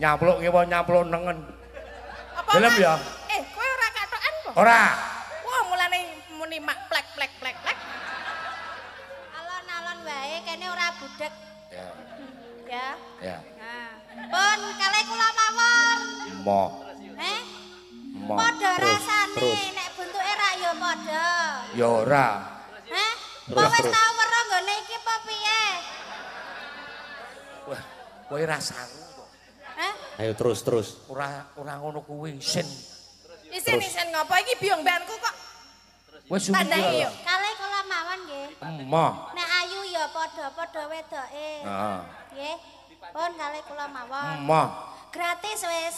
nyampluk ngewa nyampluk nengen. Apa? Gelem ya? Kowe ora katokan kok. Ora. Wah, mulane muni mak plek. Alon-alon wae kene ora budek. Ya. Ya. Ya. Nah, pun kalih kula mawon. Mo. Mo. Padha rasane nek bentuke ra ya padha. Ya ora. Apa wis tau weruh nggone iki apa piye? Wah, kowe ra saru kok. Ayo terus. Ora ngono kuwi, isin. Isin ngopo iki biong mbanku kok. Wis tandake yo. Kalih kula mawon nggih. Mo. Nek ayu ya padha-padha wedoke. Heeh. Nggih. Pun kalih kula mawon. Mo. Gratis wis.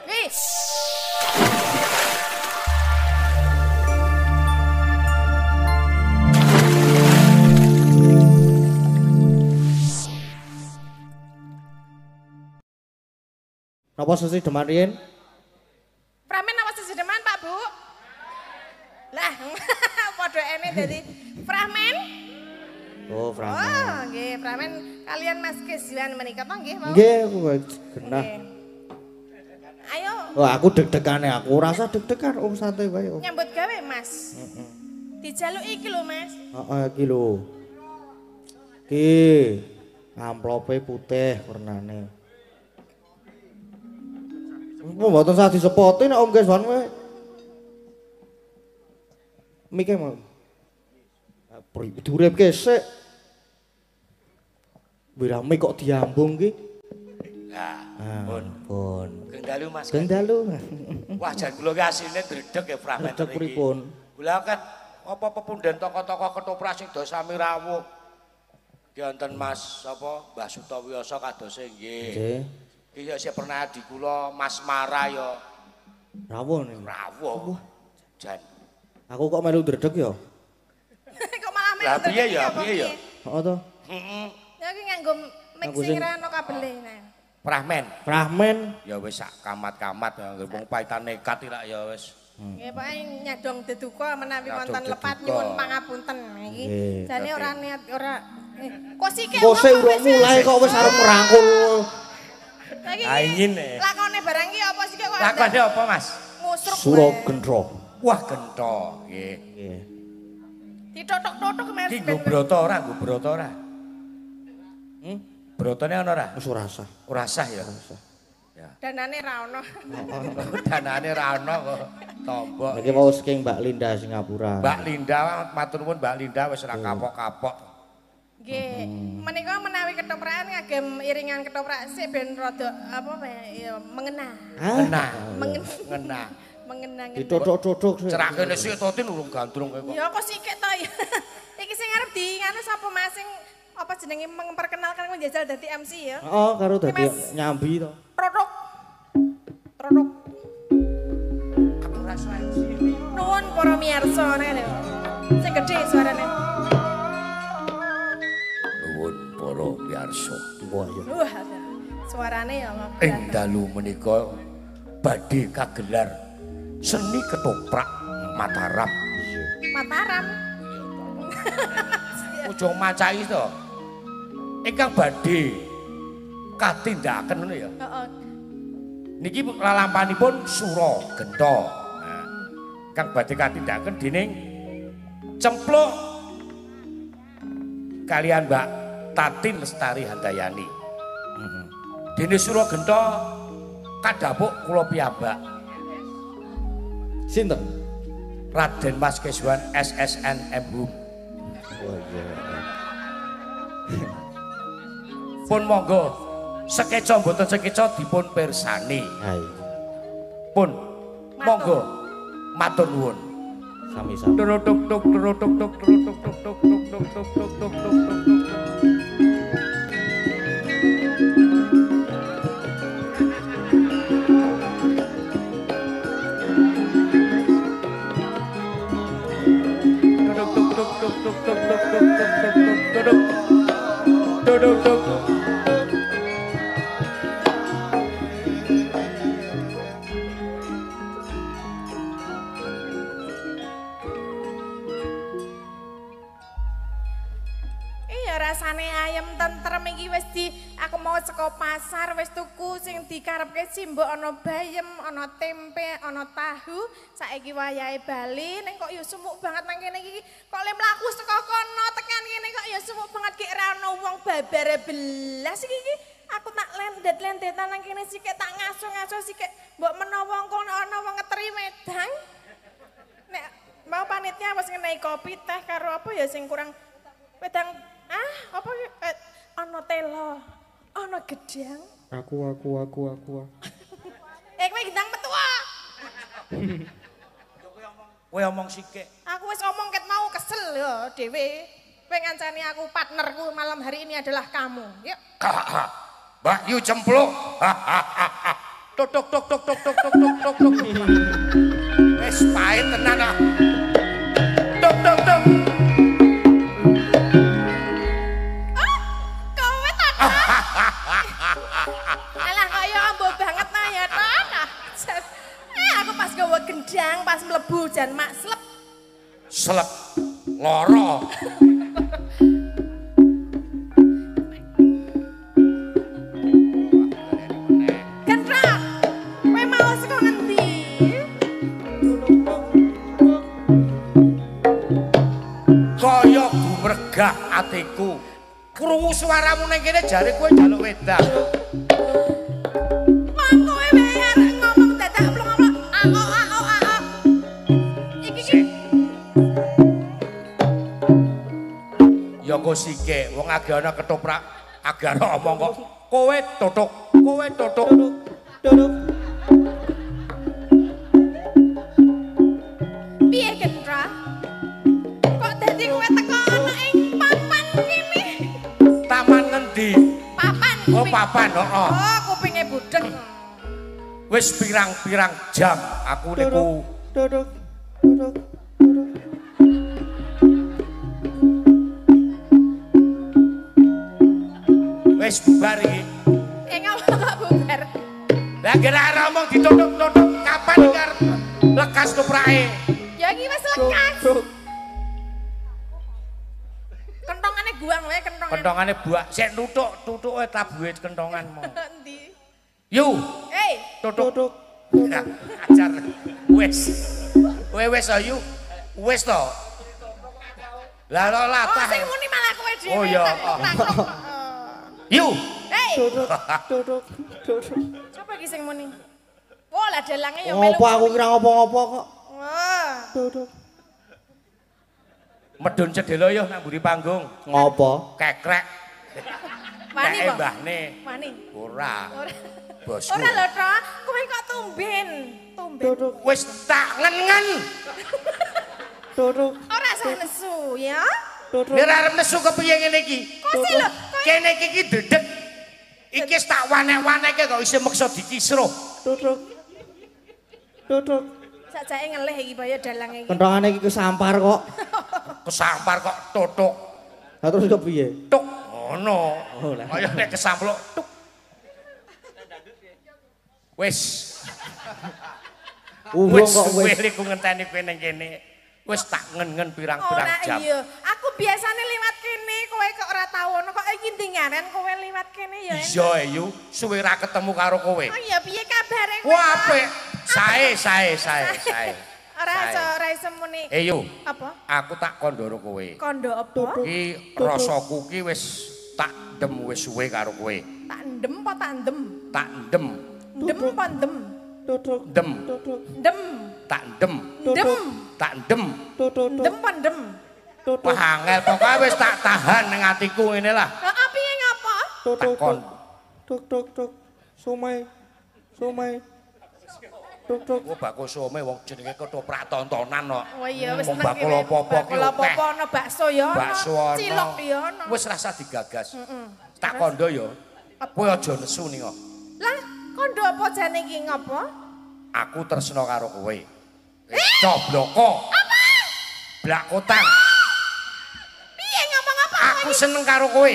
Wis. Napa sesi Demarien? Pramen apa sesedeman Pak Bu? Lah, padha ene dadi Pramen. Oh, Pramen. Oh, nggih, Pramen kalian Mas Keswan menika to nggih, Mau? Nggih, aku genah. Ayo. Wah, aku deg-degane aku rasa deg-degan Om santai wae Om. Nyambut gawe, Mas. Dijaluk iki lho, Mas. Heeh, iki lho. Ki amplope putih warnane. Mboten sah disepoti nek Om Keswan wae. Mike mau. Diuripke sik. Wirame kok diambung ki? Nah, pun. Gendalu Mas. Gendalu. Wah, jan kula ki asline dredeg ya Pramen. Dredeg pripun? Kula kan apa pepunden toko-toko ketoprak sing do sami rawuh. Ki wonten Mas apa Mbah Sutawiyasa kadose nggih. Nggih. Ki ya sing pernah di kula Mas Mara ya Rawuh niku. rawuh. Jan. Aku kok melu dredeg ya? Kok malah Lah piye ya, piye ya? Heeh to. Heeh. Ya iki nganggo mixing ra ono kabele. Pramen. Pramen. Ya wis sak kamat-kamat ya wong paitan nekat lak ya wis. Nggih, pokoke nyadong deduka menawi Nyadong wonten lepat deduka. nyuwun pangapunten iki. Jane ora niat ora kok sik Kose urung mulai kok wis arep merangkul. Ingin lakone barang iki apa sih kok lakone apa Mas? Musruk. Sura gendro. Wah gento nggih. Nggih. Ditotok-totok Mas. Iki nggo broto ora, nggo broto ora? Brotone ana ora? Wis ora sah. Ora sah ya. Ya. Danane ra ono. Danane ra ono kok tombok. Iki mau saking Mbak Linda Singapura. Mbak Linda matur nuwun Mbak Linda wis ora kapok-kapok. Nggih, menika menawi ketoprakan ngagem iringan ketoprak sik ben rada apa ya mengena. Ngena. Ngena. Mengena. Ditotok-totok sik. Cerakene sik to tin urung gandrung kok. Ya kok sikik to ya. Iki sing arep di nganu sapa Mas sing apa jenenge memperkenalkan menjajal dadi MC ya? Heeh, karo dadi nyambi to. Rodok. Aku rasa MC. Nuwun para miyarsa ngene. Sing gedhe suarane. Nuwun para miyarsa. Wah ya. Wah, suarane ya Allah. Ing dalu menika badhe kagelar seni ketoprak Mataram. Mataram. Ojo macai to. Ingkang badhe katindakaken ngono ya. Heeh. Niki lalampanipun Sura Genta. Nah, kang badhe katindakaken dening Cempluk kalian Mbak Tatin Lestari Handayani. Dene Sura Genta kadhapuk kula piyambak. Sinten? Raden Mas Keswan SSN Mbum. Wah iya. Pun monggo sekeca mboten sekeca dipun pirsani. Hai. Pun monggo matur nuwun. Sami-sami. Turutuk tuk turutuk tuk turutuk tuk tuk tuk tuk tuk tuk tuk tuk tuk. Iya rasane ayem tentrem iki wis di aku mau saka pasar wis tuku sing dikarepke simbok ana bayem, ana tempe, ana tahu. Saiki wayahe bali ning kok ya sumuk banget nang kene iki. Kok le mlaku saka kono tekan kene kok ya sumuk banget ki ora ana wong babare belas iki. Aku tak lendet-lendetan nang kene sik tak ngaso-ngaso sik mbok menawa engko ana wong ngeteri wedang. Nek mau panitia wis ngenai kopi teh karo apa ya sing kurang wedang apa ana telo, ana gedang. Aku. Kowe gedang metua. Kowe omong sithik. Aku wis ngomong ket mau kesel ya dhewe. Kowe ngancani aku partnerku malam hari ini adalah kamu. Yuk. Mbak Yu cempluk. Tok tok tok tok tok tok tok tok tok. Wis pahit tenan ah. Tok tok tok. Kowe ta? Alah kaya ambo banget nah ya ta. Aku pas gawe gendang pas mlebu jan mak slep. Slep. Loro. Kaya gumregah atiku. Krungu suaramu ning kene jare kowe njaluk wedang. Wong kowe wae ngomong dadak plong-plong. Iki. Ya kok sike, wong agak ana ketoprak, agak ana omong kok. Kowe totok. Piye Gendra? Kok dadi kowe teko ana ing papan kene? Taman ngendi? Papan. Oh, papan, heeh. Oh, kupinge budeng. Wis pirang-pirang jam aku niku. Duduk. Wis bubar iki. Ngapa kok bubar? Lah gara ngomong ditutuk-tutuk kapan iki arep lekas tuprake? Ya iki wis lekas. Kentongane guang wae kentongane. Kentongane buak, sik tutuk tabuhe kentonganmu. Endi? Yu. Hei, Tutuk. Nah, ajar. Wis. Kowe wis ayu. Wis to. Lah latah. sing muni malah kowe dhewe. Oh ya. Yu. Hei, Duduk. sapa iki sing muni? Oh, lah dalange ya Ngopo aku kira ngopo-ngopo kok. Wah. Duduk. Medun cedelo yo nang mburi panggung. Ngopo? Kekrek. Wani Kae kok? mbahne. Wani. Ora. Bosku. Ora lho, Tok. Kowe kok tumben. Duduk. Wis tak ngen-ngen. Duduk. Ora sah nesu ya. Duduk. Nek arep nesu kepiye ngene iki? Kok sih lho? Kene iki dedeg. Iki tak wanek-waneke kok isih meksa dikisruh. Duduk. Sakjake ngelih iki baya dalange iki. Kentongane iki kesampar kok. Kesampar kok tutuk. Lah terus kepiye? Tuk ngono. Oh, lah. Kaya nek kesampluk tuk. Wis. Urung kok wis. Wis ku ngenteni kowe ning kene. Wis tak ngen-ngen pirang-pirang jam. Ora iya. Aku biasane liwat kene, kowe kok ora tau ono kok iki ndingaran kowe liwat kene ya. Iya, Yu, suwe ra ketemu karo kowe. Oh iya, piye kabare kowe? Wah, apik. Sae. Ora iso muni. Yu. Apa? Aku tak kondoro kowe. Kondo apa? Iki rasaku ki wis tak ndem wis suwe karo kowe. Tak ndem apa tak ndem? Tak ndem, Ndem apa ndem? Duduk. ndem, Ndem. tak ndem, Ndem. tak ndem. Ndem apa ndem? Wah angel pokoke wis tak tahan ning atiku ngene lah. Heeh, piye ngapa? Takon. Duduk. Somai. Duduk. Oh bakso some wong jenenge ketoprak tontonan kok. Oh iya wis Wong nang bakul kene. apa-apa ki Bakul akeh. apa-apa ana bakso ya ana. Bakso ana. Cilok ya ana. Wis rasa digagas. Tak kondo ya. Kowe aja nesu ning kok. Lah, kondo apa jane iki ngapa? Aku tresna karo kowe. Cobloko. Apa? Blak kotang. Piye ngomong apa? Aku seneng karo kowe.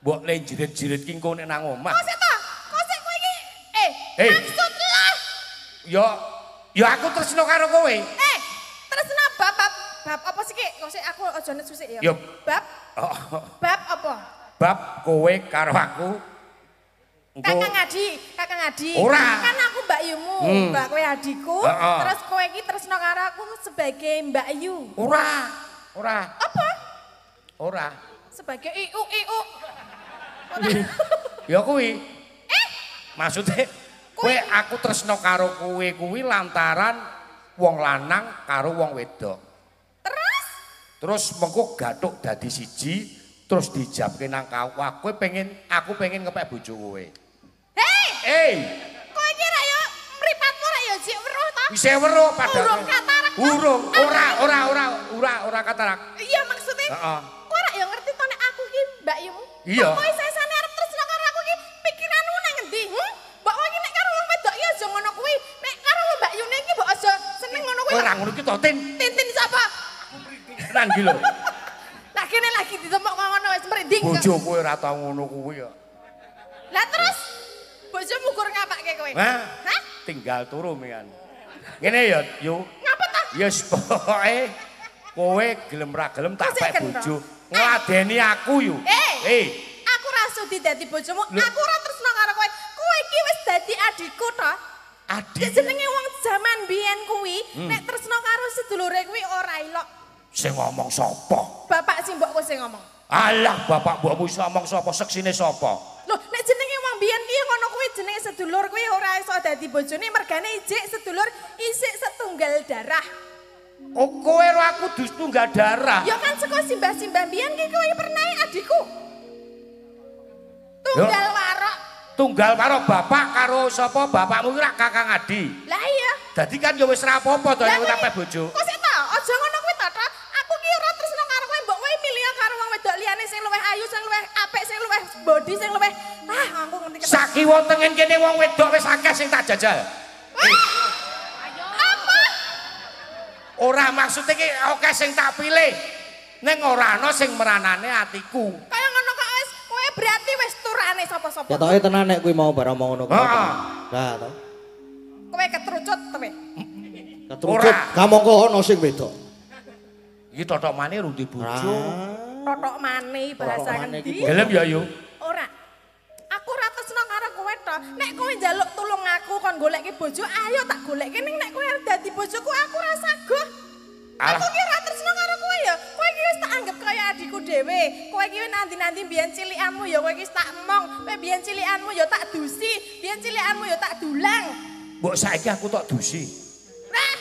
Mbok le jirit-jirit ki engko nek nang omah. Kok sik kowe iki? Hei. Maksud lah. Ya aku tresna karo kowe. Tresna bab apa sih ki? Kok sik aku aja nesu sik ya. Ya. Bab Oh. bab apa? bab kowe karo aku. Kakang Adi. Ora. Kan aku Mbak Yumu, Mbak kowe adikku. Terus kowe iki tresno karo aku sebagai Mbak Yu. Ora. Apa? Ora. Sebagai iu. Ya kuwi. Maksudnya kowe aku tresno karo kowe kuwi lantaran wong lanang karo wong wedok. Terus mengko gathuk dadi siji terus dijabke nang aku pengen ngepek bojo kowe. Hei! Kowe iki ra yo mripatmu ra yo jek weruh ta? Bisa weruh padahal. Urung katarak. Urung, ora katarak. Iya maksudnya. Heeh. Kowe ra yo ngerti to nek aku iki Mbak Yumu. Iya. Kowe sesane arep tresno karo aku iki pikiranmu nang endi? Mbak kowe iki nek karo wong wedok ya aja ngono kuwi. Nek karo Mbak Yune iki mbok aja seneng ngono kuwi. Ora ngono iki to, Tin. Tintin sapa? Nang iki lho. Lah kene lagi ditemok ngono wis merinding. Bojo kowe ora tau ngono kuwi ya. Lah terus bojomu gur ngapake kowe? Hah? Hah? Tinggal turu mian. Ngene ya, Yu. Ngapa ta? Ya pokoke kowe gelem ra gelem tak Kok sik pek gendong? bojo. Ngladeni aku yu. Aku ra sudi dadi bojomu. Aku ora tresno karo kowe. Kowe iki wis dadi adikku to. Adik Jenenge wong jaman biyen kuwi, nek tresno karo sedulure kuwi ora ilok. sing ngomong sapa? Bapak sing mbokku sing ngomong. Alah, bapak mbokmu iso ngomong sapa? Seksine sapa? Loh, nek jenenge wong biyen ki ngono kuwi jenenge sedulur kuwi ora iso dadi bojone mergane ijik sedulur isik setunggal darah. Oh, kowe karo aku dus tunggal darah. Ya kan saka simbah-simbah biyen ki kowe pernah adikku. Tunggal warok. Tunggal karo bapak karo sapa? Bapakmu ki rak Kakang Adi. Lah iya. Dadi kan ya wis ra apa-apa to nek kowe tak pek bojo. Kok sik ta? Aja ngono kuwi ta, Tok. Aku ki ora tresno karo kowe, mbok kowe milih karo wong wedok liyane sing luwih ayu, sing luwih apik, sing luwih body, sing luwih aku ngerti ketemu. Sakiwa tengen kene wong wedok wis akeh sing tak jajal. Apa? Ora maksud iki akeh sing tak pilih. Ning ora ana sing meranane atiku. Kaya ngono kok wis kowe berarti wis turane sapa-sapa. Ya toke tenan nek kuwi mau barang mau ngono kuwi. Heeh. Lah to. Kowe ketrucut to kowe. Keturucut kamangka ana sing wedok. Iki totok maneh rundi bojo. Totok maneh bahasa ngendi? Gelem ya yo. Ora. Aku ora tresno karo kowe to. Nek kowe njaluk tulung aku kon goleki bojo, ayo tak goleki ning nek kowe arep dadi bojoku aku ora saguh. Alah. Aku ki ora tresno karo kowe ya. Kowe iki wis tak anggap kaya adikku dhewe. Kowe iki nanti-nanti biyen cilikanmu ya kowe iki tak emong. Kowe biyen cilikanmu ya tak dusi, biyen cilikanmu ya tak dulang. Mbok saiki aku tok dusi. Nah,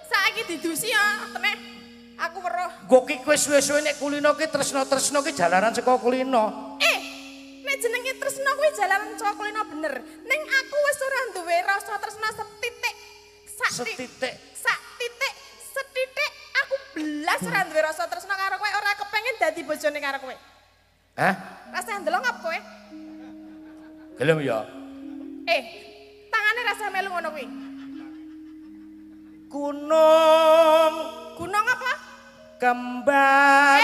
saiki didusi ya, teneh. Aku weruh. Nggo ki kowe suwe-suwe nek kulino ki tresno-tresno ki jalaran saka kulino. Nek jenenge tresno kuwi jalaran saka kulino bener. Ning aku wis ora duwe rasa tresno setitik. Setitik aku belas ora duwe rasa tresno karo kowe, ora kepengin dadi bojone karo kowe. Hah? Rasa ndelok apa kowe? Gelem ya? Tangane rasa melu ngono kuwi. Gunung apa? Kembar.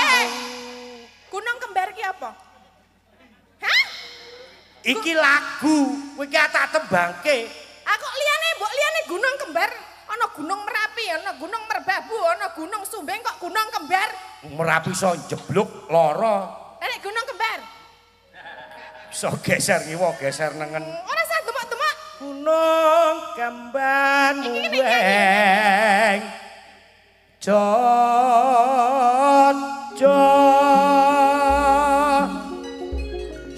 Gunung kembar ki apa? Hah? Iki lagu, kowe ki tak tembangke. Aku mbok liyane gunung kembar, ana gunung Merapi, ana gunung Merbabu, ana gunung Sumbing kok gunung kembar. Merapi iso jebluk lara. Nek gunung kembar. Iso geser kiwa, geser nengen. Ora usah demok-demok. Gunung kembar muweng.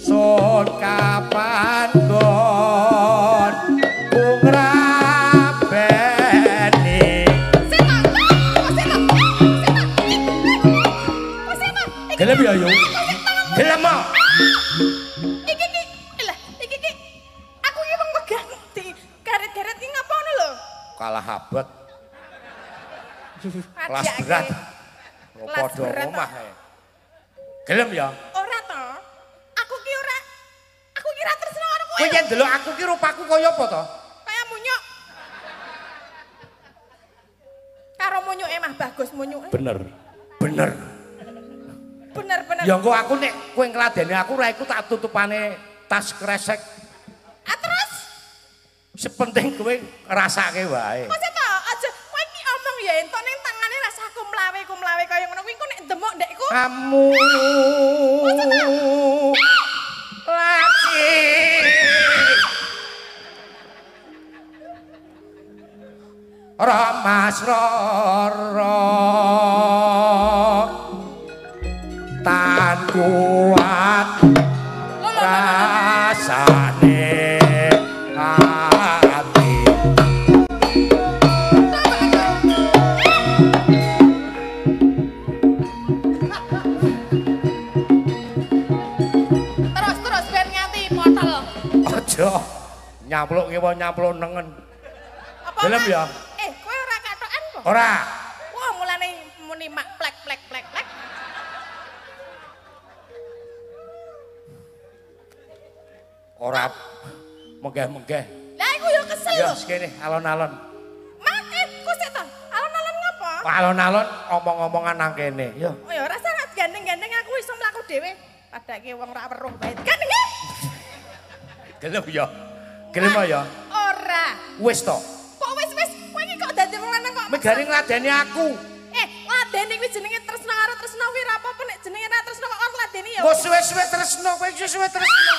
Son kapan gon kungrabeni. Gelem ya yo. Gelem mo. Iki aku iki wong megah di garet-garet iki ngapa ngono lho? Kalah abot. Kelas Adiake. berat. Kelas Padha berat, omah Pak. ae. Gelem ya? Ora to. Aku ki ora tresno karo kowe. Kowe yen ndelok aku ki rupaku kaya apa to? Kaya munyuk. Karo munyuke mah bagus munyuke. Bener. Bener. Ya engko aku nek kowe ngladeni aku ra iku tak tutupane tas kresek. Terus Sepenting kowe ngrasake wae. masa to aja kowe iki omong ya entuk ning tangane rasa kumlawe kaya ngono kuwi engko nek demok ndekku kamu lagi Ramas Roro tan kuat rasane ati terus ben nganti potol. aja nyampluk ki wae nyampluk nengen Apa? gelem ya Kowe ora katokan kok. ora Wah, mulane muni mak plek. ora menggeh-menggeh Lah iku yo kesel ya lho. sekene alon-alon Ku sik to. Alon-alon ngopo? alon-alon omong-omongan nang kene yo Oh ya ora sangat gandeng-gandeng aku iso mlaku dhewe. Padake wong ora weruh bae. Gandeng ya? gelem ya gelem ya Ora. wis to Kok wis kowe iki kok dadi wong lanang kok. megane ngladeni aku Ngladeni kuwi jenenge tresno karo tresno kuwi ora apa-apa nek jenenge ra tresno kok ngladeni ya. kok suwe-suwe tresno kowe suwe tresno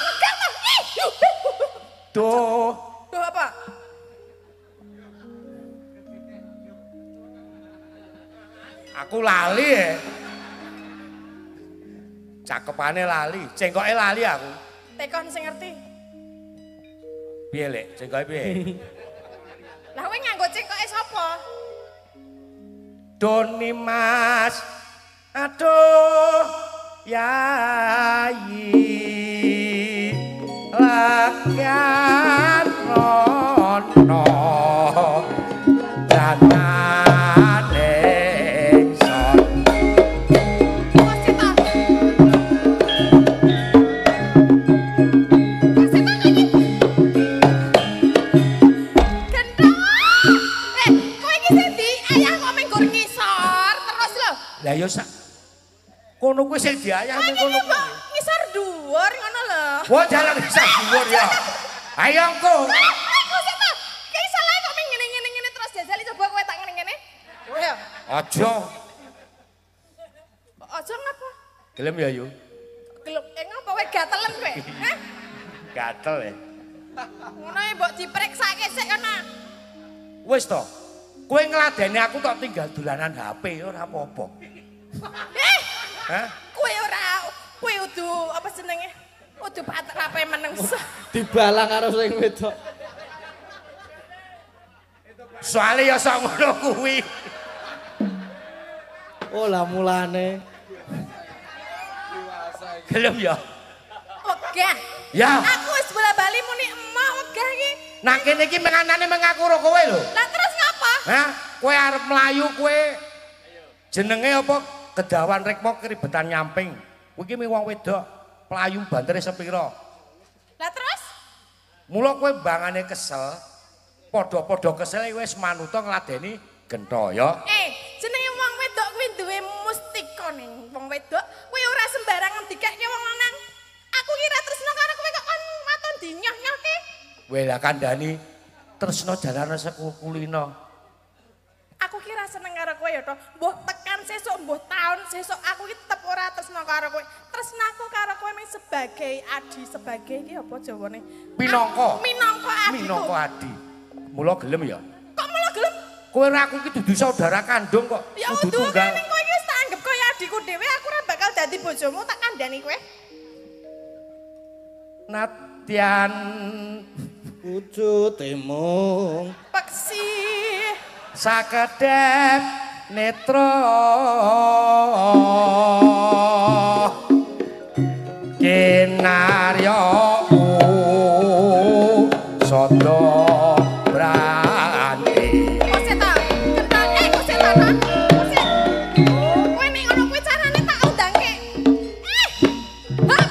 Duh Duh apa? aku lali ya cakepane lali cengkoke lali aku Tekon sing ngerti. piye lek cengkoke piye Lah kowe nganggo cengkoke sapa? Doni Mas aduh yayi lakan nono danane ingsun Wasita. Gendong. Kowe iki sing di ayah kok menggur ngisor terus lho. lah yo sak kono kuwi sing diayah ning kono kuwi Ngisor dhuwur ngono lho. wah jalan sak dhuwur ya ayo engko Wasita. Kayak salah kok meng ngene terus jajali coba kowe tak ngene-ngene. Ayo. aja Aja ngapa? gelem ya yo Gelem ngapa kowe gatelen kowe? Hah? gatel ya Ngono ya mbok dipreksake sik kana. wis to kowe ngladeni aku tok tinggal dolanan HP ora apa-apa hah Kowe ora kowe udu apa jenenge? Udu patek menungso. Dibalang karo sing wedok. soalnya ya sok ngono kuwi Oh lah mulane. gelem ya Wegah. ya Aku wis bola-bali muni emak wegah iki. nah kene iki menganane mengaku karo kowe lho Lah terus ngapa? hah kowe arep mlayu kowe jenenge apa kedawan rekmo keribetan nyamping kowe iki wong wedok playu bantere sepira Lah terus? mula kowe bangane kesel padha-padha kesel wis manuta ngladeni gentaya Jenenge wong wedok kuwi duwe mustika ning wong wedok. Kuwi ora sembarangan dikekne wong lanang. Aku kira tresno karo kowe kok kon maton dinyoh-nyohke. kowe lah kandhani tresno jalaran sekulino Aku kira seneng karo kowe ya to. Mbuh tekan sesuk, mbuh taun sesuk aku iki tetep ora tresno karo kowe. Tresnaku karo kowe mung sebagai adi, sebagai iki apa jawane? Minangka. Minangka adi. minangka adi mula gelem ya Kok malah gelem? kowe ra aku iki dudu saudara kandung kok Ya kudu udah tunggal kan kowe iki wis tak anggap kaya adiku dhewe, aku ora bakal dadi bojomu tak kandhani kowe. Natyan Wujud temung. Peksi. sakedhep netra kinarya sada branti Kusit ta. Kental kusit ta. Kusit. Kowe nek ngono kuwi carane tak undangke. Hap.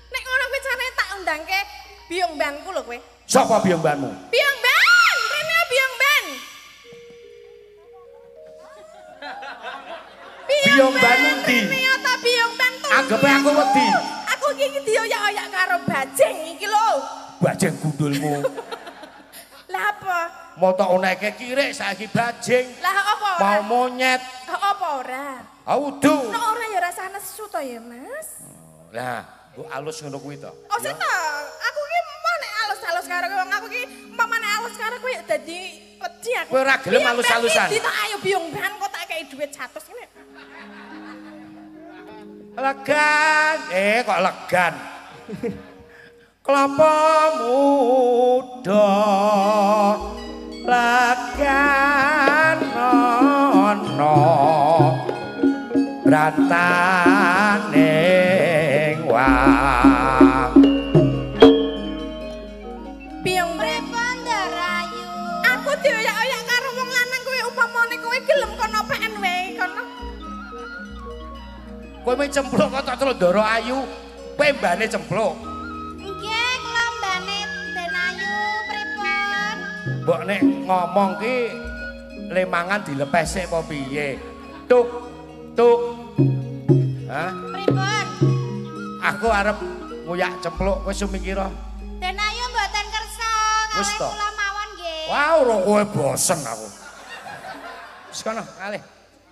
Nek ngono kuwi carane tak undangke biungbanku lho kowe. sapa biyongbanmu Biungban, rene biungban. Biungbanmu ndi Rene ta biungban tuh. anggepe aku wedi Aku iki dioyak-oyak karo bajing iki lho. bajing gundulmu Lah apa? mau tak oneke kirik saiki bajing Lah apa ora? mau monyet Apa ora? Udu. Nek ora ya rasane nesu to ya, Mas. Lah, mbok alus ngono kuwi to. Oh, sik to. Aku ki mau nek alus-alus karo wong aku ki umpamane alus karo kowe ya dadi wedi aku. Kowe ora gelem alus-alusan. Iki ayo biung ban kok tak kei dhuwit 100 ngene. Legan, kok legan. Kelapa muda legan ana rantaning wang. Biung Pripun Rayu? aku dioyak-oyak karo wong lanang kowe upamane kowe gelem kono PN wae kono. Kowe meh cempluk kok tak Ndara Ayu. Kowe mbane cempluk. Nggih, kula mbane Den Ayu pripun? Mbok nek ngomong ki lemangan dilepes sik apa piye? Tuk tuk. Hah? Pripun? Aku arep nguyak cempluk kowe sumikira. Den Ayu mboten kersa Wis kalih to. kula mawon nggih. Wah, ora kowe bosen aku. Wis kono, kalih.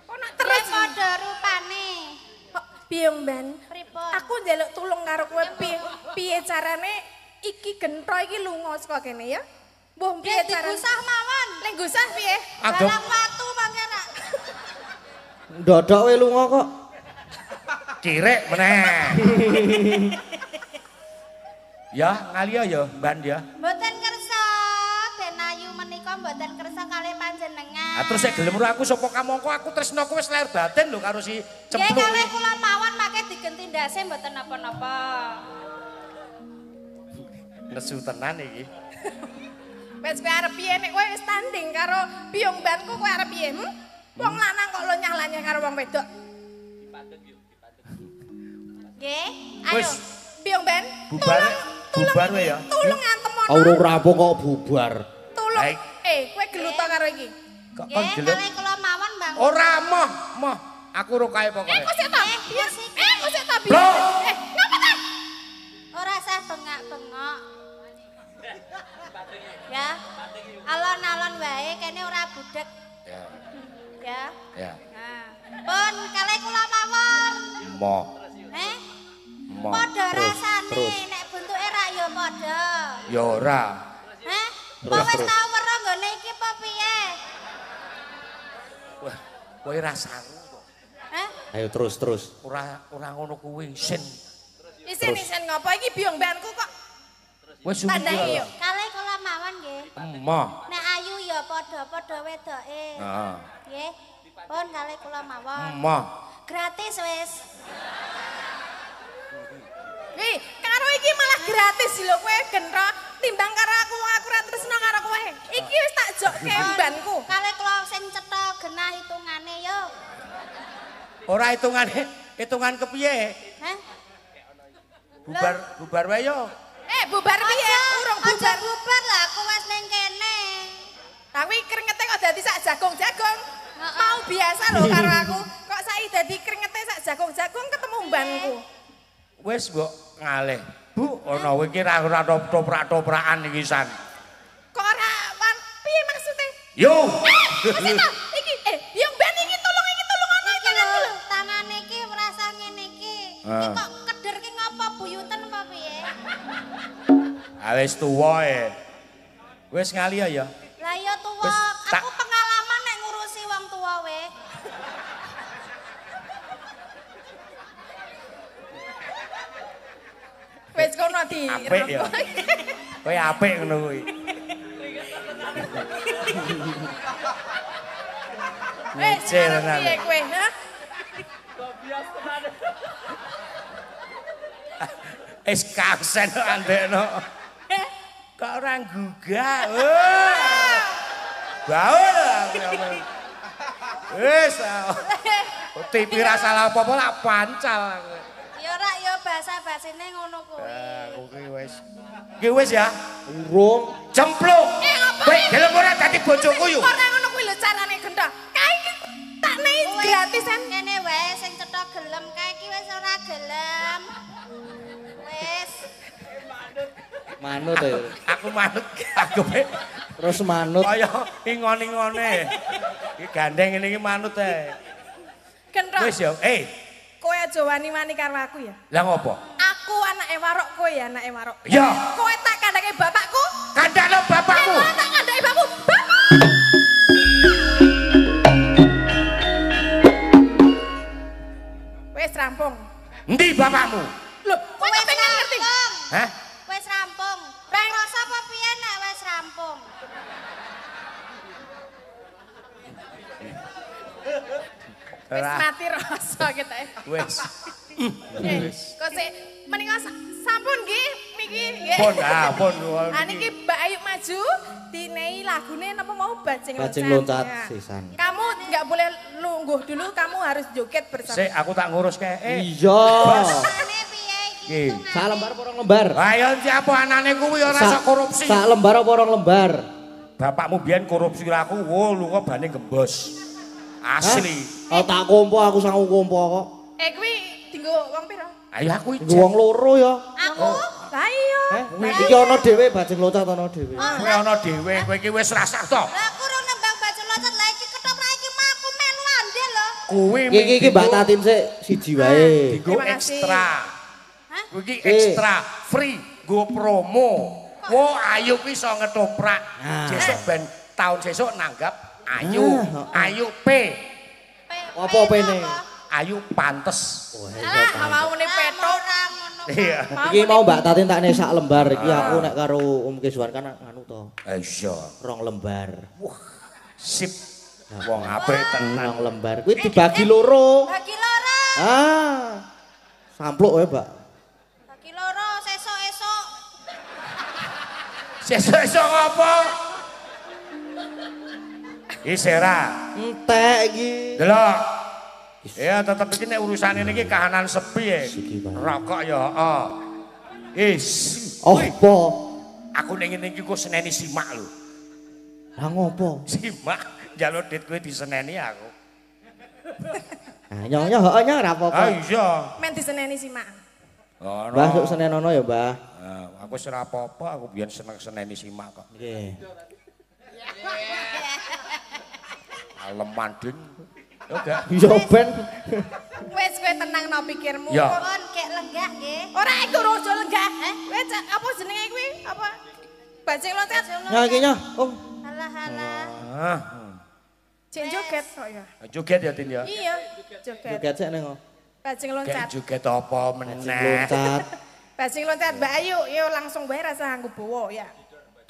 Kok nak Terus terus padha rupane. kok biung ban. Pripun? Aku njaluk tulung karo kowe piye carane iki gentho iki lunga saka kene ya? Mbah piye Nggih carane? digusah mawon. Lek gusah piye? Adem. Barang watu mangke nak. Ndodok we lunga kok. Kirek meneh. Ya, ngalia ya, Mbak ya. Mboten kersa Den Ayu menika mboten kersa kalih panjenengan. Ah terus sik gelem ora aku sapa kamangka aku tresno kowe wis lair batin lho karo si Nggih cempluk. kalih kula mawon make digenti ndase mboten napa-napa. Nesu tenan iki. Wes kowe arep piye nek kowe wis tanding karo biung banku kowe arep piye? Wong lanang kok lo nyalanya karo wong wedok. Nggih, ayo. Wis Biung ban. bubar bubar wae ya. Tulung antemono. Aurora apa kok bubar. Tulung. Baik. Kowe geluto karo iki. Kok kon Nggih, gelem? kalih kula mawon, Bang. Ora moh. Aku ro kae pokoke. Kok sik to? Iya sih. Kok sik to Bro. biung? Napa ta? Ora usah bengak-bengok. Ya. Alon-alon wae kene ora budek. Ya. Ya. Ya. Nah, pun kalih kula mawon. Moh. Moh. Padha Terus, rasane terus. nek bentuke ra ya padha. Ya ora. Kok wis tau weruh nggone iki apa piye? Wah, kowe ra saru kok. Ayo terus. Ora ngono kuwi, Sin. Isen ngopo iki biung banku kok Wis tandangi sumikira. yo. Kalih kula mawon nggih. Moh. Nek ayu ya padha-padha wedoke. Heeh. Nggih. Pun kalih kula mawon. Moh. Gratis wis. Wih, karo iki malah gratis lho kowe gentho timbang karo aku ora tresno karo kowe. Iki wis tak jokke banku. Kalih kula sing cetha genah hitungane yo. Ora hitungan kepiye? Hah? Bubar wae yo. Bubar piye? Urung Aja bubar. bubar lah aku wis ning kene. Tapi kringete kok dadi sak jagung-jagung. Mau biasa lho karo aku. Kok saiki dadi kringete sak jagung-jagung ketemu banku. Wis mbok ngalih. Bu, ana kowe iki ora toprak-toprakan iki san. Kok ora piye maksude? Yo. Iki biung ban iki tulung ana Iki tangan lho, lho. tangane iki merasa ngene iki. Iki kok keder ki ngapa buyuten apa piye? Wis tuwa e. Wis ngali ya. Lah ya tuwa, Wis, tak- aku pengalaman nek ngurusi wong tuwa we. Wis kono di. Apik ya. Kowe apik ngono kuwi. Wis Ngecil arep tenan. piye kowe, ha? Wis kaksen kok andekno. Kok ora gugah. Baul aku. Wis. TV ra salah apa-apa lak pancal aku. Ya ora ya basa-basine ngono kuwi. Aku ki wis. Ki wis ya. Urung. Cempluk. Kowe gelem ora dadi bojoku yo. Ora ngono kuwi lho carane gentho. Kae iki tak nei gratisan. Kene wae sing cetha gelem kae iki wis ora gelem. Wis. Manut ya. Aku manut agepe Terus manut. kaya ingon-ingone. Iki gandeng ngene iki manut ae. Kentok. Wis ya, Kowe aja wani-wani karo aku ya. Lah ngopo? Aku anake Warok, kowe ya anake Warok. Ya. Kowe tak kandhake bapakku. Kandhakno bapakmu. Kowe tak kandhake bapakku. Bapak. Wis rampung. Endi bapakmu? Loh, kowe kok pengen ngerti? Hah? Wis rampung. Rasa apa piye nek wis rampung? Wis mati rasa kita. Wis. Kok sik menika sampun nggih miki nggih. Pun. Niki Mbak Ayu maju dinehi lagune napa mau bajing loncat. Bajing loncat Ya. sisan. Kamu enggak boleh lungguh dulu, kamu harus joget bersama. Sik aku tak ngurus kae. Iya. Rasane piye iki? Sak lembar apa 2 lembar? Ayo siapa anane kuwi ora iso korupsi. Sak lembar apa 2 lembar? Bapakmu biyen korupsi aku, wo lu kok bane gembos. Asli. Oh tak kompo aku sangu kompo kok. Kuwi dienggo wong pira? Ayo aku Nggo wong loro ya. Aku. Lah iya. Iki ana dhewe bajing loncat ana dhewe. kowe ana dhewe, kowe iki wis rasah to. Lah kurang nembang baju loncat lah iki ketoprak iki mah aku melu andel lho. Kuwi Iki Mbak Tatin sik siji wae. digo Terima kasih. ekstra. Hah? Kuwi iki ekstra, free, go promo. Wo Ayu ki iso ngetoprak. Sesuk ben taun sesuk nanggap Ayu. Ayu P. Apa pene? Ayu pantes. Alah, mawune petok. Ora ngono. Iya. Iki mau Mbak Tatin tak nek sak lembar iki aku nek karo Om Kiswan kan anu to. Iya. 2 lembar. Sip. Wong apik tenan. 2 lembar. Kuwi dibagi loro. Bagi loro. Ah. Sampluk wae, Mbak. Bagi loro sesuk-esuk. Sesuk-esuk ngopo? Isera. Entek iki. Delok. Ya tetep iki nek urusan ini iki kahanan sepi ya. Rokok ya, heeh. Apa? Aku ning ngene iki kok seneni simak lho. Lah ngopo? Simak njaluk dit kowe diseneni aku. Ah nyonya heeh nya ora Ah apa-apa. iya. Men diseneni simak. Ngono. Mbah sok Senin ono ya, Mbah. Aku wis ora apa-apa, aku biyen seneng seneni simak kok. Nggih. Aleman ding. Yo gak. Yo ben. Wis kowe tenangno pikirmu. Ya. Pun kek lenggah nggih. Ora iku rojo lenggah. Wis apa jenenge kuwi? Apa? Bajing loncat. Nya iki nya, Om. Halah-halah. Ah. Jeng joget kok ya. Joget ya Tin ya. Iya, joget. Joget sik ning. Bajing Kayak loncat. joget apa meneh. Loncat. Bajing loncat Mbak Ayu, yo langsung bae rasa nganggo bawa ya.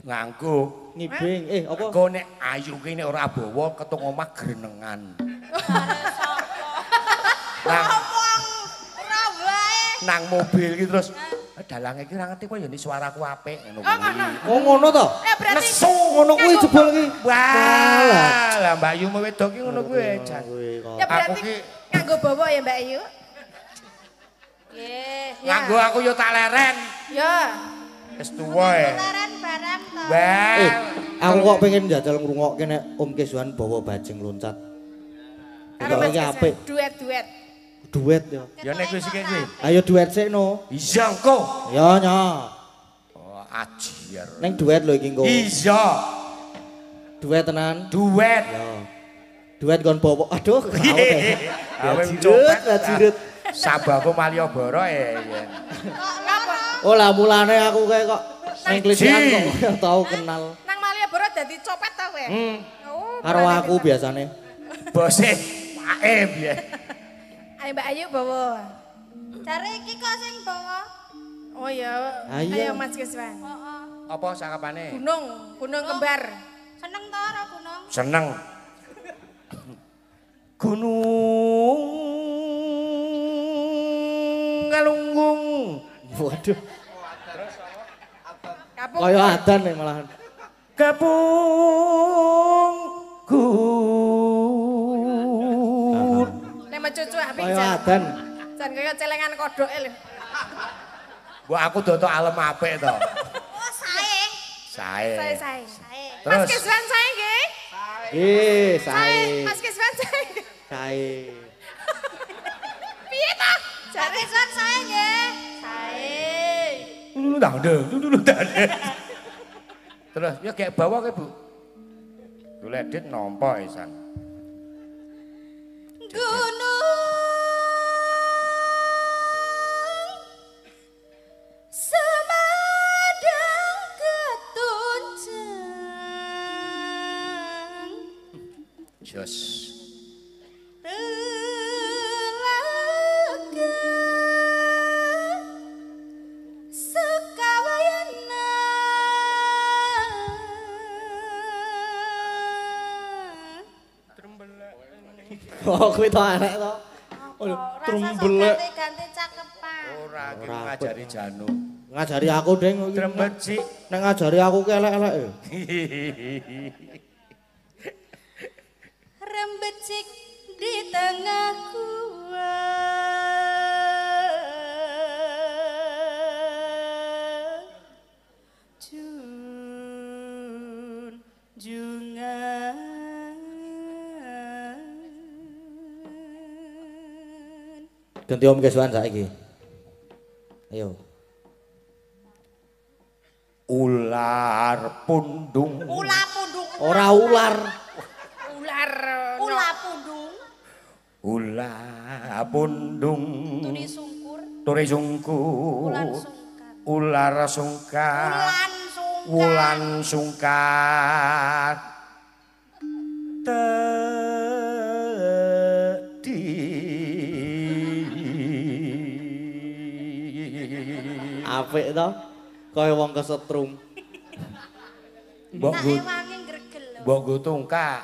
Nganggo. Ngibing. Apa? Engko nek Ayu ki nek ora bawa ketung omah grenengan. Ngomong ora wae. Nang mobil ki terus dalange ki ora ngerti kok ya nek suaraku apik ngono kuwi. Oh ngono to? Berarti Nesu Ngono kuwi jebol ki. Wah, lah Mbak Ayu mau wedok ki ngono kuwi jan. Kuwi kok. ya berarti Aku ki nganggo bawa ya Mbak Ayu. Nggih. nganggo aku yo tak leren. Ya. Wis tuwa e. Tularan barang to. Wah. Aku kok pengen njajal ngrungokke nek Om Kiswan bawa bajing loncat. Karo Kok Mas iki Kiswan, apik. duet-duet. Duet ya. Ya nek wis iki kuwi. Ayo duet sik no. Iya engko. Ya nya. Oh, ajiar. Neng duet lho iki engko. Iya. Duet tenan. Duet. Ya. Duet kon bawa. Aduh, kau deh. Awe Jirut, jirut. Sabaku Malioboro ya. Oh lah mulane aku kayak kok neng klisian kok tau kenal. Nang Malioboro dadi copet ta kowe? Oh. Karo aku biasane. Bose Pak Em ya. Ayo Mbak Ayu bawa. Jare iki kok sing bawa. Oh ya. Ayo. Ayo Mas Kiswan. Heeh. Apa sakapane? Gunung kembar. Seneng to ora gunung? Seneng. Gunung Galunggung. Waduh, Kapung. kaya adan nih malahan. Kapung Gur. Nek cucu apik Kaya jan. adan. Jan kaya celengan kodoke lho. Mbok aku dotok alem apik to. Oh, sae. Sae. Sae. Sae. Mas Terus Kiswan sae nggih? Sae. Mas Kiswan sae. Sae. Piye ta? Jare Kiswan sae nggih. Sae. dulu dade. Terus ya kayak bawa ke Bu. Duledit nampa isan. Gunung Jos. Telaga Sekawayana Oh, kuwi to anek to. Trembelek. Ganti cakepan. Ora iki ngajari Janu. Ngajari aku, Deng. Trembecik. Nek ngajari aku ki elek-elek. Rembecik di tengah gua junjungan Ganti Om Keswan saiki. Ayo. Ular pundung. ula pundung Ora ular. Ular. ula pundung Ula pundung. turi sungkur Turi sungkur. ulan sungkan Ular sungkan. ulan sungkan Wulan sungkan. Apik to. Kaya wong kesetrum. Mbok tak nggo ewangi gregel lho mbok nggo tungkak.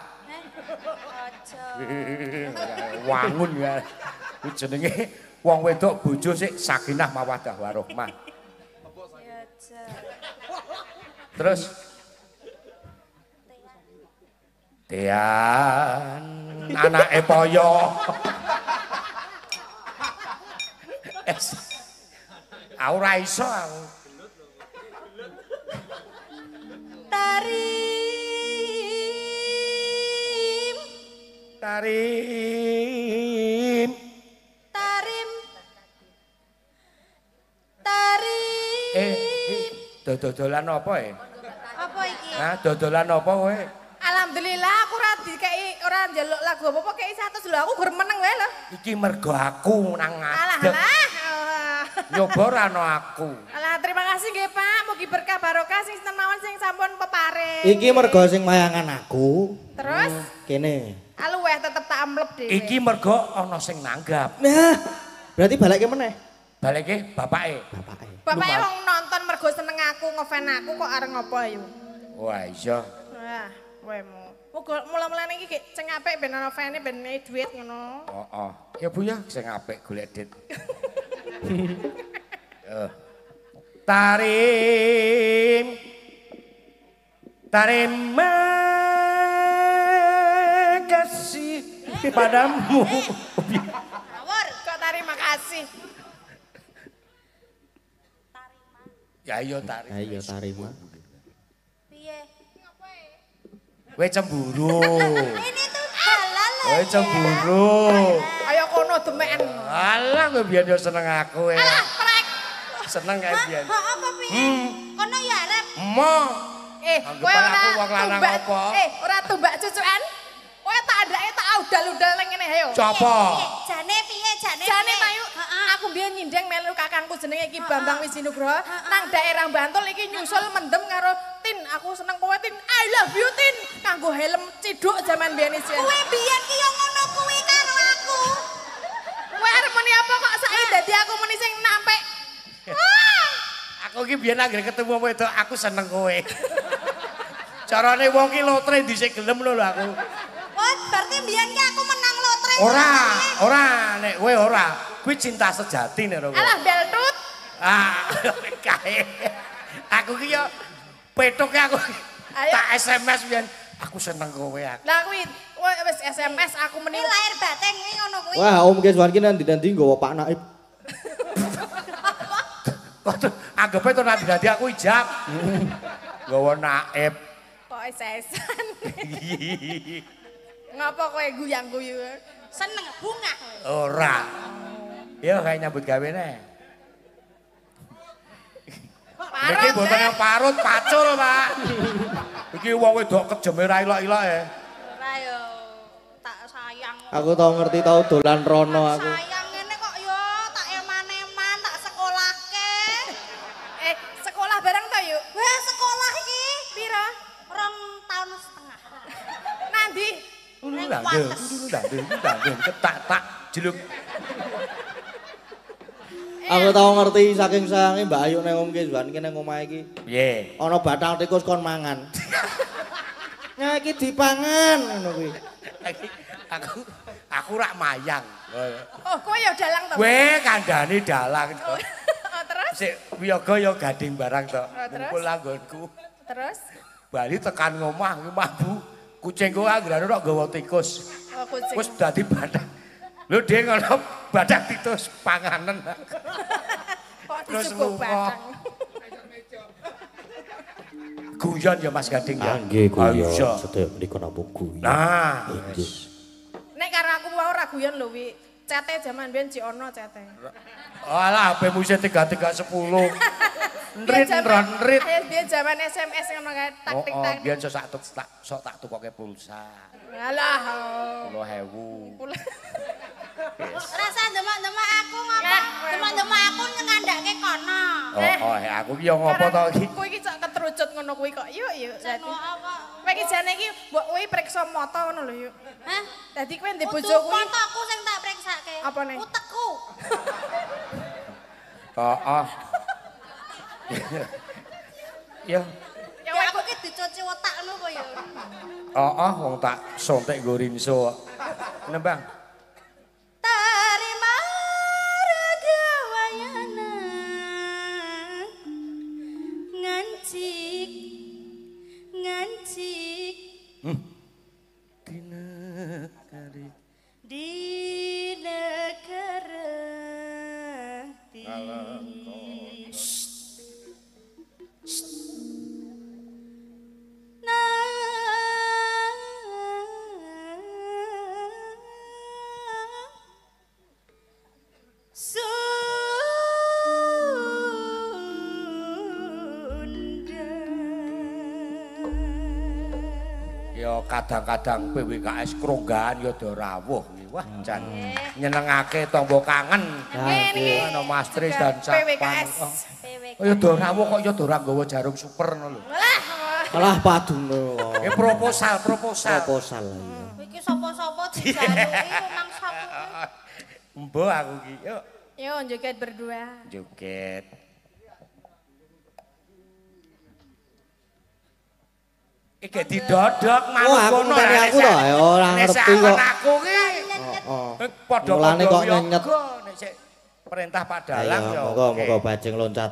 aja Wangun ya. Ku jenenge wong wedok bojo sik sakinah mawaddah warahmah. aja Terus Tian anake Poyo. Aku ora iso aku. tarim Tarim. tarim tarim Dodolan apa apa iki Hah, dodolan apa kowe? Alhamdulillah aku ora dikei ora njaluk lagu apa-apa kei 100 lho aku gur meneng wae lho. Iki mergo aku nang Alah ngadeg. alah. Nyoba ora ana aku. Alah terima kasih nggih Pak, mugi berkah barokah sing sinten mawon sing sampun peparing. Iki mergo sing mayangan aku. Terus Kene. aluweh tetep tak amlep dhewe. Iki mergo ana sing nanggap. Nah, berarti balikke meneh. Balike bapake. Bapake. Bapaknya wong nonton mergo seneng aku, ngefan aku kok areng apa ayo. Wah iya. Wah, wemu. Mula-mulane iki sing apik ben ana fane ben ngei duit ngono. Oh. Ya Bu ya sing apik golek dit. Tarim. Terima kasih padamu. ngawur Kok terima kasih. Ya iya tarim. Ayo tarima. piye Kowe cemburu. ini tuh halal lho Kowe cemburu. Ayo kono demeken. Alah kowe biyen yo seneng aku ya. Alah, prek. Seneng kae biyen. apa piye kono ya arep Mo. Kowe Anggapan ora aku wong lanang tumbak- apa? ora tumbak cucukan. Kowe tak andake tak udal-udal ning ngene ayo. Copo. jane piye Jane piye? Tayu, Heeh. aku biyen nyindeng melu kakangku jenenge Ki Bambang Wisinugroho nang daerah Bantul iki nyusul mendem karo Tin. Aku seneng kowe Tin. I love you Tin. Kanggo helm ciduk zaman biyen iki. Kowe biyen ki yo ngono kuwi karo aku. Kowe arep muni apa kok saiki dadi aku muni sing nampek. Wah! Aku ki biyen anggere ketemu wedok aku seneng kowe. Carane wong ki lotre dhisik gelem lho aku. Oh, berarti biyen ki aku menang lotre. Ora, nek kowe ora. Kuwi cinta sejati nek kowe. Alah beltut. Ah, kae. Aku ki yo petoke aku. Ayo. Tak SMS biyen aku seneng kowe aku. Lah kuwi wis SMS aku meni Ini lahir batin iki ngono kuwi. Wah, Om Keswan ki nanti nggawa Pak Naib. Anggape to nanti aku ijab. Gawa naib. kok sesan. Ngapa kowe guyang-guyu? Seneng bunga. Ora. Ya kayak nyambut gawe nih. Iki boten yang parut, pacul, Pak. Iki wong wedok kejeme ra ilok-ilok ya. Ora yo tak sayang. Aku tau ngerti tau dolan rono aku. Sayang ngene kok yo tak eman-eman tak sekolahke. Sekolah bareng to yuk? Wah, sekolah iki Pira? 2 tahun setengah. Nandi? Ndang ketak-tak jeluk. Aku tau ngerti saking sayange Mbak Ayu nang omke jan kene nang omah iki. Piye? Ana bathang tikus kon mangan. Nya iki dipangan ngono kuwi. Aku rak mayang. Oh, kowe ya dalang to? Kowe kandhane dalang to. Terus? Sik wiyaga ya gading barang to. Terus? Kumpul langgonku. Terus? Bali tekan ngomah mabuk. Kucingku anggere tok gawa tikus. Oh, kucing. Wis dadi bathang. Lho dhek ngono bathang tikus panganen. Kok Terus disebut lunga. batang? Guyon ya Mas Gading ya. Nggih guyon. Iya. Sedaya menika namung guyon. Nah, Nek karo aku wae ora guyon lho wi. Cete jaman biyen ci ono cete. alah HP musik 3310. Nrit nrit. Biyen jaman SMS ngono kae taktik Oh, taktik. biyen sok tak tukoke pulsa. Alah. 10.000. Rasa demak-demak aku ngopo? Demak-demak aku ngandake kono. Oh, aku ki yo ngopo to iki? Kowe iki cok ketrucut ngono kuwi kok. Yuk. Seno apa? Kowe iki jane iki mbok kowe priksa mata ngono lho yuk. Hah? Dadi kowe ndek bojo Kudu kuwi. fotoku sing tak priksake. Apa nih? Utekku. Heeh. Ya, Ya aku ki dicuci otakmu kok ya. wong tak sontek nggo rinso. Nembang. Tarima raga wayana ngancik Dina kali. di negara Ya kadang-kadang PWKS kronggahan ya do rawuh iki. Wah, jan nyenengake tombo kangen. Nggih Ana Mas Tris dan Sapan. PWKS. PWK. Oh ya do rawuh kok ya do ora nggawa jarum super ngono lho. Alah padune. Proposal. Proposal. Iki sapa-sapa dijaluki mangsaku. Mbok aku ki. Yuk. Yo joget berdua. Joget. Iki didodok manut aku kono. ngenteni aku to, ya ora ngerti kok. Aku ki padha Mulane kok nyenyet. Nek sik perintah Pak Dalang ya. Moga-moga bajing loncat.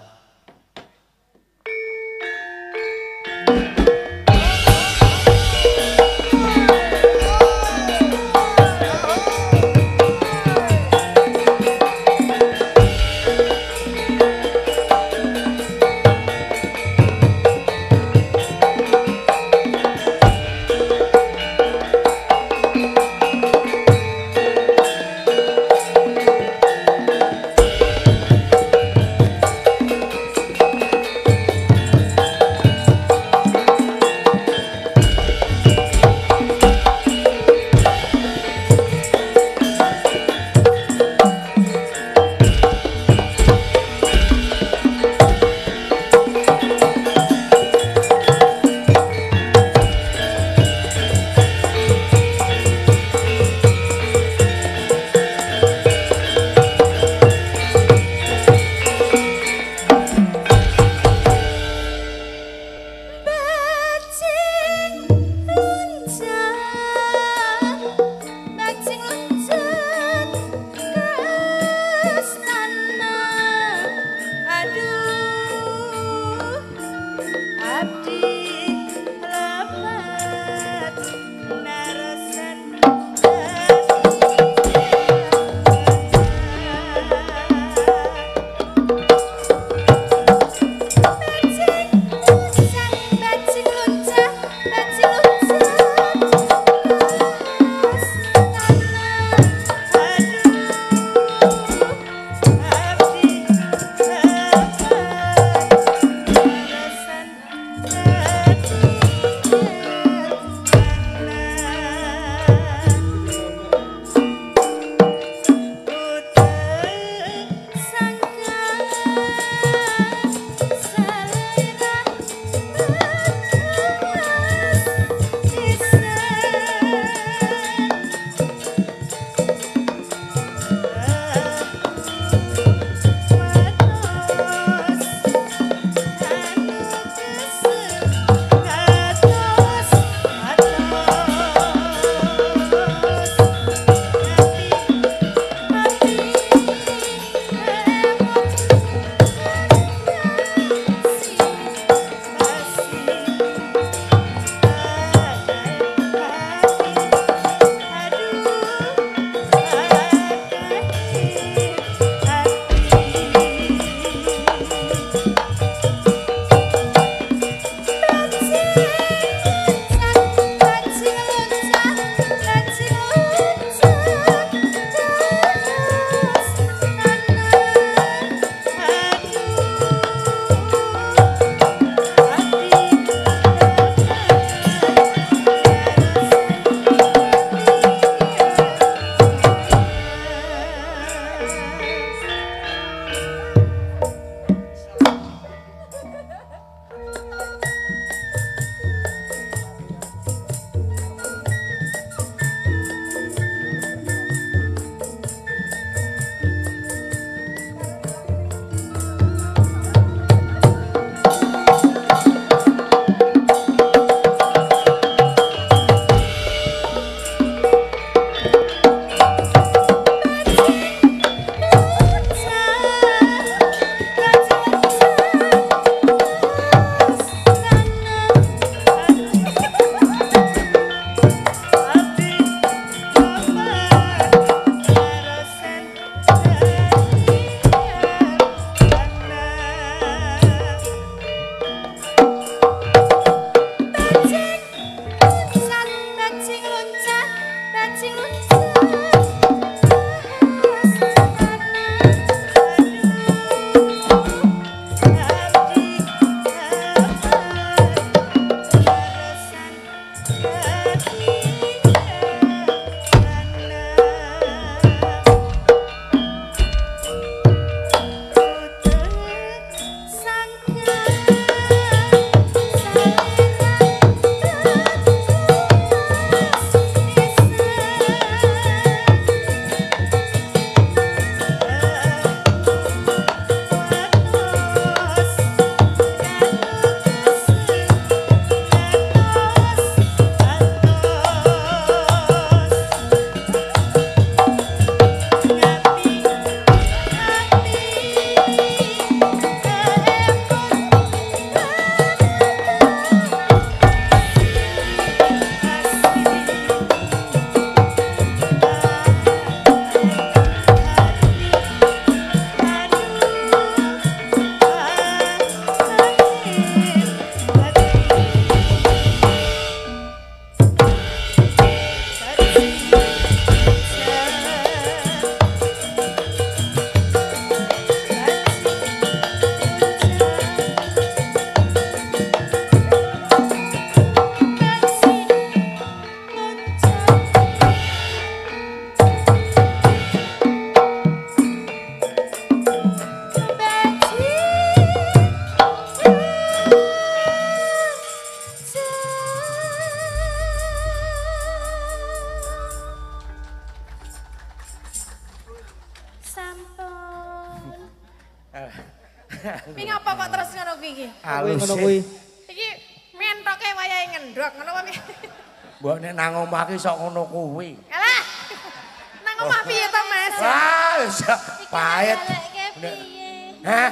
Halus ngono kuwi. Iki mentoke wayahe ngendhok ngono apa piye? Mbok nek nang omah ki sok ngono kuwi. Alah. Nang omah piye to, Mas? Wah, pahit. Balekke piye? Hah?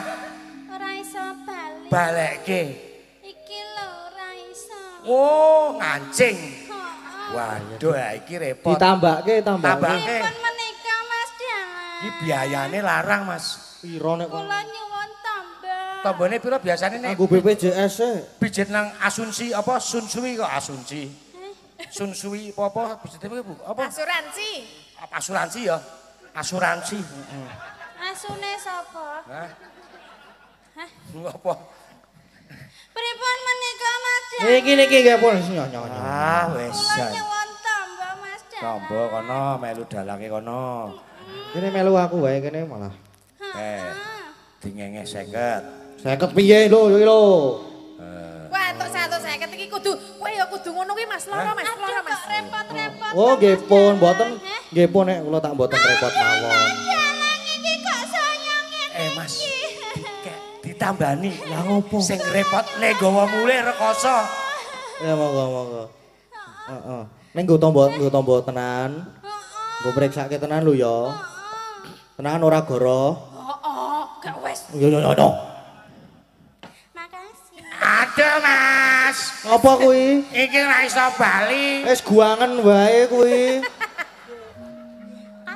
Ora iso balik. Balekke. Iki lho ora iso. Oh, ngancing. Heeh. Waduh, iki repot. Ditambahke. Tambahke. Pripun menika Mas Dalan? Iki biayane larang, Mas. Piro nek Kula nyuwun tambah. Tambane piro biasane nek nganggo BPJS e? pijet nang Asunsi apa Sunsui kok Asunsi. Sunsui apa pijet Bu? Apa? Asuransi. Apa asuransi ya? Asuransi. Heeh. Asune sapa? Hah? Apa? Pripun menika Mas Dalan? Iki nggih pun nyonya. Ah, wis. Kula nyuwun tambah Mas Dalan. Tombo kono melu dalange kono. Kene melu aku wae kene malah. Dingenge 50. 50 piye lho iki lho. Wah, entuk 150 iki kudu kowe ya kudu ngono kuwi Mas, loro Mas, Aduh loro Mas. kok repot-repot. Oh, nggih pun mboten. Nggih pun nek kula tak mboten repot mawon. Dalan iki kok sayang ngene. Mas. Kek ditambani. Lah ngopo? Sing repot nek gawa mule rekoso. Ya monggo. Heeh. Ning nggo tombo tenan. Nggo mriksake tenan lho ya. Tenan ora goro. Gak wis. Yo. Makasih. Aduh, Mas. Apa kuwi? Iki ora iso bali. Wis guangen wae kuwi.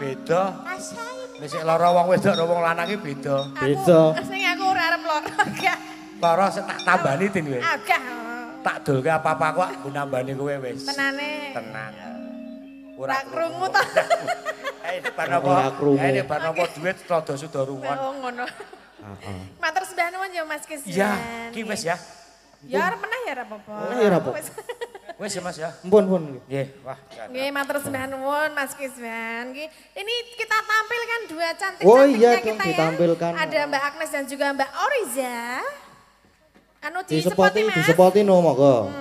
Beda. Asain. Nek sik lara wong wedok karo wong lanang iki beda. Beda. Sing aku ora arep loro. Gak. Lara sik tak tambani tin kowe. Agak. Tak dolke apa-apa kok aku nambani kowe wis. Tenane. Tenang. Ora krungu to. Ini bar apa? Ora krungu. Ini bar apa duit rada suda rungon. Oh ngono. Heeh. Matur sembah nuwun ya Mas Kisman. Iya, ki wis ya. Ya arep meneh ya ora apa-apa. Meneh ya ora apa-apa. Wis. Wis ya Mas ya. Ampun. Nggih, wah. Nggih, matur sembah nuwun Mas Kisman. Ini kita tampilkan dua cantik Oh iya cantiknya dong, kita ditampilkan. ya. Ada Mbak Agnes dan juga Mbak Oriza. Anu Disepoti, Mas. disepoti no monggo.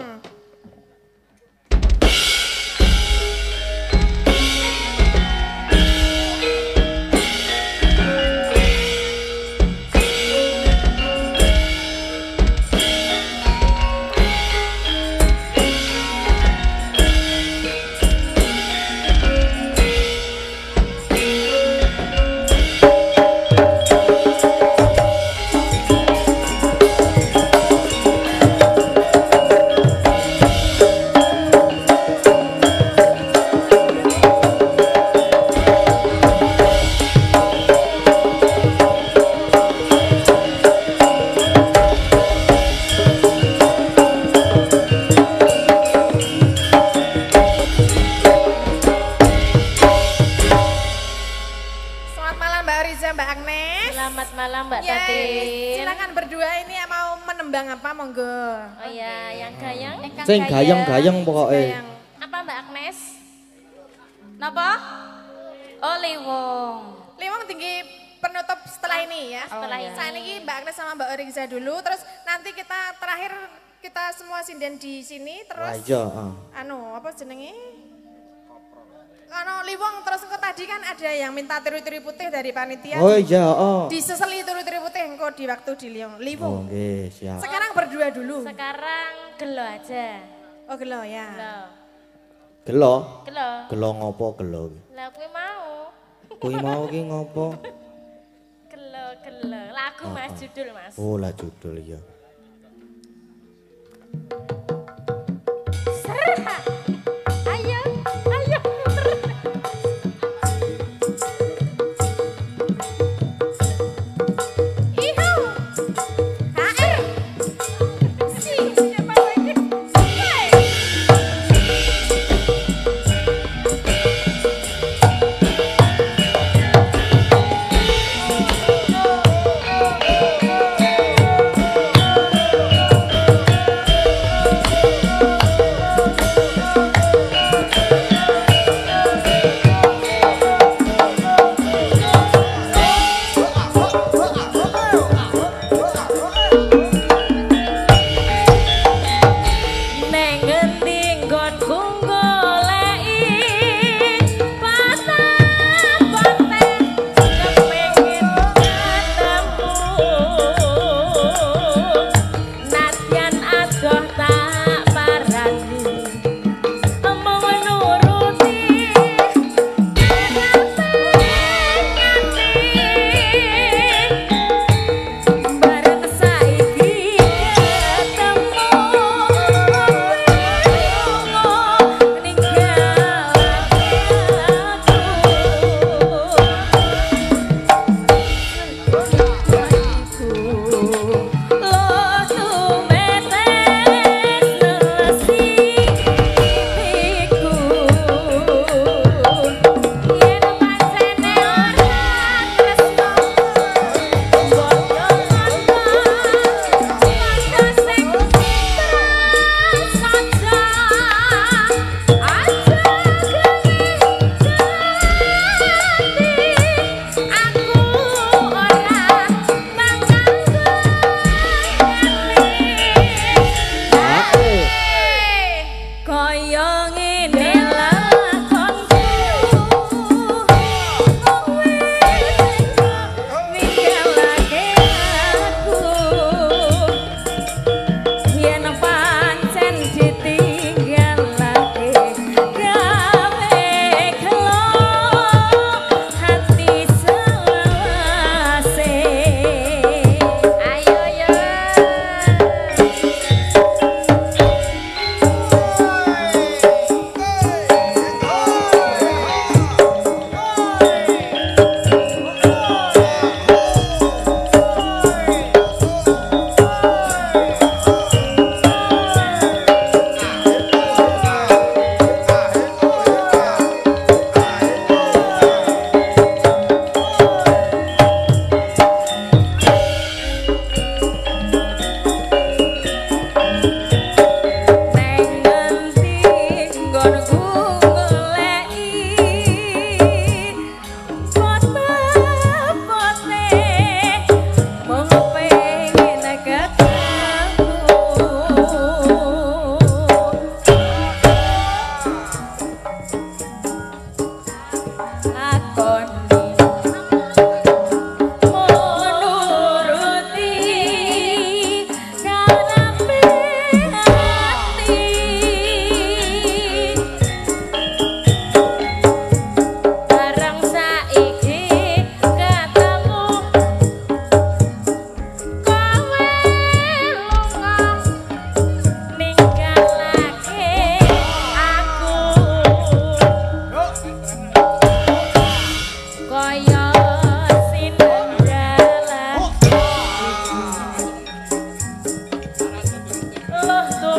Selamat malam Mbak Oriza, Mbak Agnes. Selamat malam Mbak Yes, Tatin. silakan berdua ini mau menembang apa monggo. Oh iya, yang gayang. Sing gayeng-gayeng pokoke. Gayang. Apa Mbak Agnes? Napa? Oh Liwong. Liwang tinggi penutup setelah ini ya. Setelah ini. Saat ini Mbak Agnes sama Mbak Oriza dulu, terus nanti kita terakhir kita semua sinden di sini terus. Lah iya, heeh. Anu apa jenenge? Anu Liwang terus engko tadi kan ada yang minta teri-teri putih dari panitia. Oh iya, heeh. Diseseli teri-teri putih engko di waktu di Oh Liwang. nggih, siap. Sekarang berdua dulu. Sekarang gelo aja. Oh gelo ya. Gelo. Gelo. Gelo. Gelo ngopo gelo? Lah kuwi mau. Kuwi mau ki ngopo? Gelo, gelo. Lagu Mas, judul Mas. Oh, lah judul ya. Serha. Ayo, ayo. Ihu. HR. Si siapa lagi? Hai.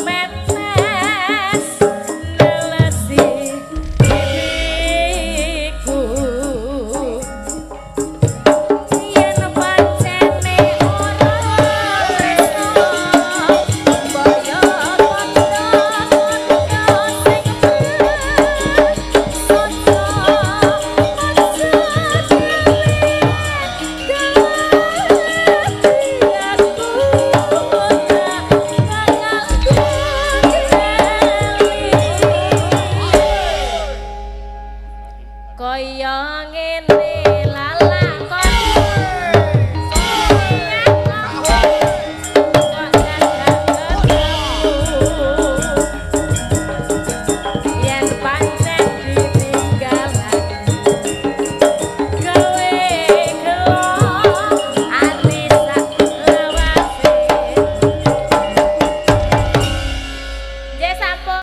met